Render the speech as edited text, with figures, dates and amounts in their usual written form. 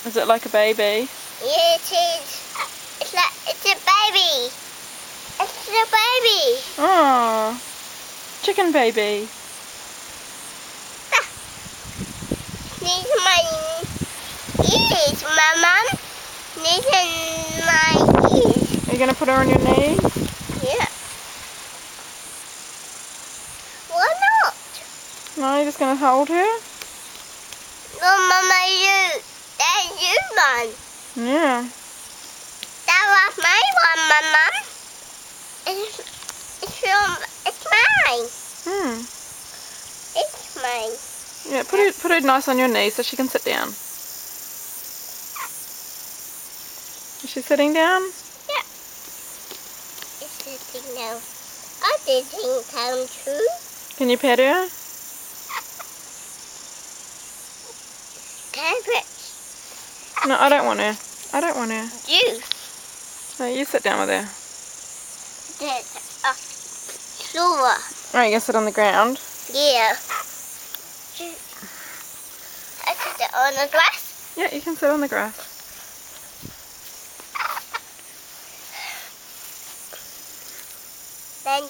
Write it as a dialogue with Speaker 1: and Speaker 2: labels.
Speaker 1: Is it like a baby?
Speaker 2: Yeah, it is. It's a baby. It's a baby.
Speaker 1: Oh, chicken baby.
Speaker 2: These are my ears, my mum. These are my ears.
Speaker 1: Are you going to put her on your knee?
Speaker 2: Yeah. Why not?
Speaker 1: No, you're just going to hold her?
Speaker 2: No, Mama, that's you one.
Speaker 1: Yeah.
Speaker 2: That was my one, my mum. It's mine. It's mine.
Speaker 1: Yeah, put her nice on your knee so she can sit down. Is she sitting down?
Speaker 2: Yeah. It's sitting down. I did sitting down too.
Speaker 1: Can you pet her?
Speaker 2: Can I
Speaker 1: No, I don't want her. I don't want her.
Speaker 2: you?
Speaker 1: No, you sit down with her.
Speaker 2: There's a floor.
Speaker 1: Alright, you can sit on the ground.
Speaker 2: Yeah. I sit on the grass.
Speaker 1: Yeah, you can sit on the grass.
Speaker 2: Then